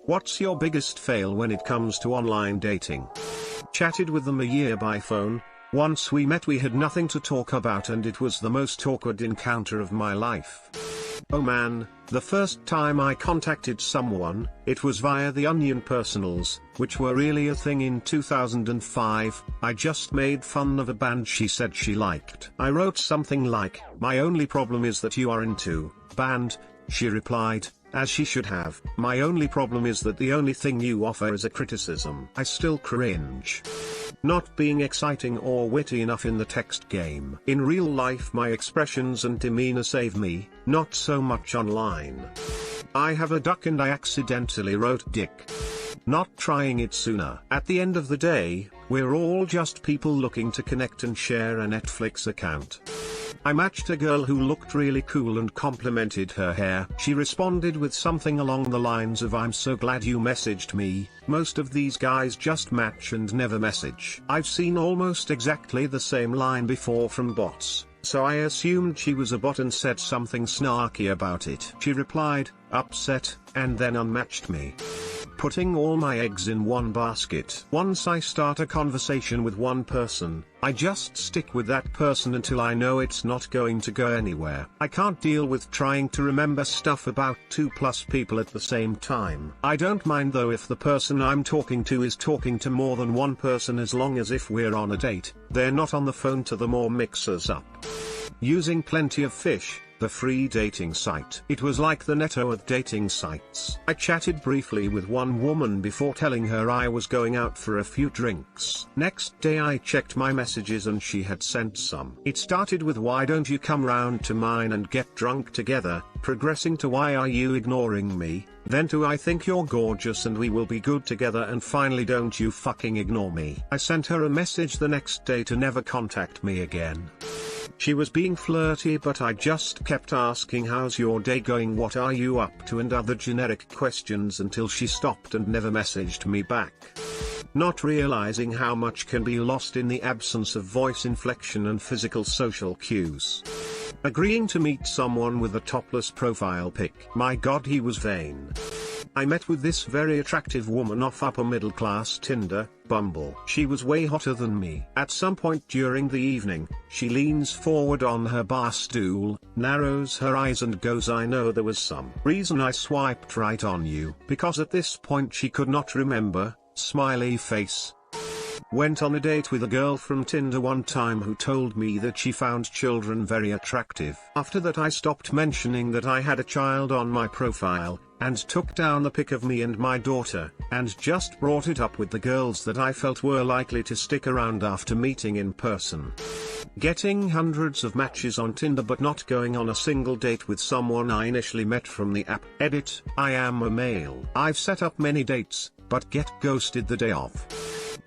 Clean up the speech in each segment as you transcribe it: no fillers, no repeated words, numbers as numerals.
What's your biggest fail when it comes to online dating? Chatted with them a year by phone. Once we met we had nothing to talk about and it was the most awkward encounter of my life. Oh man, the first time I contacted someone, it was via the Onion personals, which were really a thing in 2005, I just made fun of a band she said she liked. I wrote something like, "My only problem is that you are into band," she replied, as she should have. "My only problem is that the only thing you offer is a criticism." I still cringe. Not being exciting or witty enough in the text game. In real life my expressions and demeanor save me, not so much online. I have a duck and I accidentally wrote dick. Not trying it sooner. At the end of the day, we're all just people looking to connect and share a Netflix account. I matched a girl who looked really cool and complimented her hair. She responded with something along the lines of, "I'm so glad you messaged me." Most of these guys just match and never message. I've seen almost exactly the same line before from bots, so I assumed she was a bot and said something snarky about it. She replied, upset, and then unmatched me. Putting all my eggs in one basket. Once I start a conversation with one person, I just stick with that person until I know it's not going to go anywhere. I can't deal with trying to remember stuff about 2+ people at the same time. I don't mind though if the person I'm talking to is talking to more than one person, as long as if we're on a date, they're not on the phone to them or mix us up. Using Plenty of Fish, the free dating site. It was like the Netto of dating sites. I chatted briefly with one woman before telling her I was going out for a few drinks. Next day I checked my messages and she had sent some. It started with, "Why don't you come round to mine and get drunk together," progressing to, "Why are you ignoring me?" Then to, "I think you're gorgeous and we will be good together," and finally, "Don't you fucking ignore me." I sent her a message the next day to never contact me again. She was being flirty but I just kept asking, "How's your day going? What are you up to?" and other generic questions until she stopped and never messaged me back. Not realizing how much can be lost in the absence of voice inflection and physical social cues. Agreeing to meet someone with a topless profile pic. My god, he was vain. I met with this very attractive woman off upper middle class Tinder, Bumble. She was way hotter than me. At some point during the evening, she leans forward on her bar stool, narrows her eyes and goes, "I know there was some reason I swiped right on you." Because at this point she could not remember, smiley face. Went on a date with a girl from Tinder one time who told me that she found children very attractive. After that I stopped mentioning that I had a child on my profile, and took down the pic of me and my daughter, and just brought it up with the girls that I felt were likely to stick around after meeting in person. Getting hundreds of matches on Tinder but not going on a single date with someone I initially met from the app. Edit, I am a male. I've set up many dates, but get ghosted the day of.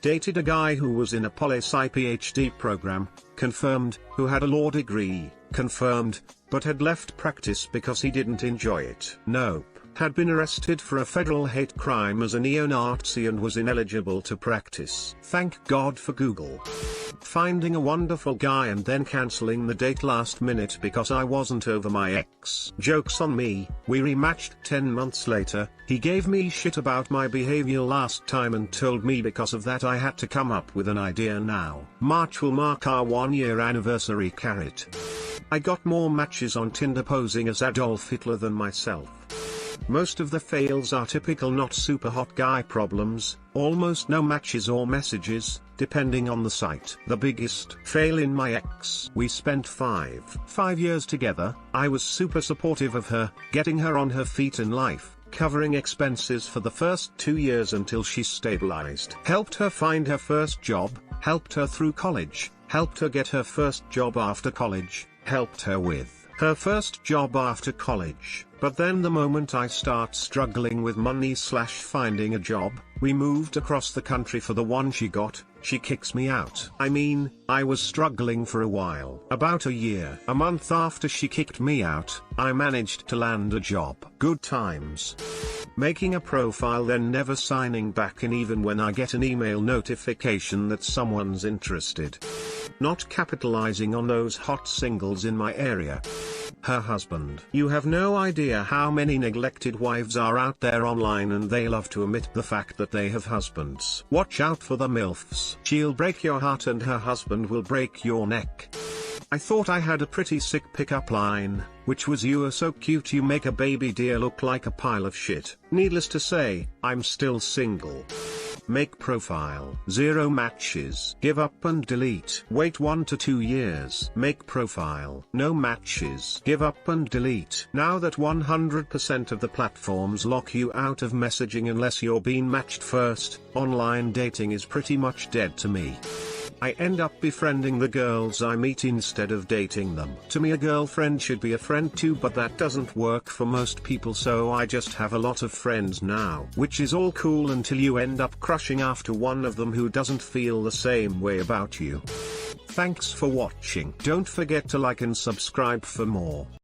Dated a guy who was in a poli-sci PhD program, confirmed, who had a law degree, confirmed, but had left practice because he didn't enjoy it. Nope. Had been arrested for a federal hate crime as a neo-Nazi and was ineligible to practice. Thank God for Google. Finding a wonderful guy and then cancelling the date last minute because I wasn't over my ex. Joke's on me. We rematched 10 months later. He gave me shit about my behavior last time and told me because of that I had to come up with an idea now. March will mark our 1-year anniversary. Carrot. I got more matches on Tinder posing as Adolf Hitler than myself. Most of the fails are typical not super hot guy problems, almost no matches or messages, depending on the site. The biggest fail in my ex. We spent 5 years together. I was super supportive of her, getting her on her feet in life, covering expenses for the first 2 years until she stabilized. Helped her find her first job, helped her through college, helped her get her first job after college, helped her with her first job after college. But then the moment I start struggling with money/finding a job, we moved across the country for the one she got, she kicks me out. I mean, I was struggling for a while. About a year. A month after she kicked me out, I managed to land a job. Good times. Making a profile then never signing back in even when I get an email notification that someone's interested. Not capitalizing on those hot singles in my area. her husband. You have no idea how many neglected wives are out there online, and they love to omit the fact that they have husbands. Watch out for the MILFs. She'll break your heart and her husband will break your neck. I thought I had a pretty sick pickup line, which was, "You are so cute you make a baby deer look like a pile of shit." Needless to say, I'm still single. Make profile. 0 matches. Give up and delete. Wait 1 to 2 years. Make profile. No matches. Give up and delete. Now that 100% of the platforms lock you out of messaging unless you're being matched first, online dating is pretty much dead to me. I end up befriending the girls I meet instead of dating them. To me, a girlfriend should be a friend too, but that doesn't work for most people, so I just have a lot of friends now. Which is all cool until you end up crushing after one of them who doesn't feel the same way about you. Thanks for watching. Don't forget to like and subscribe for more.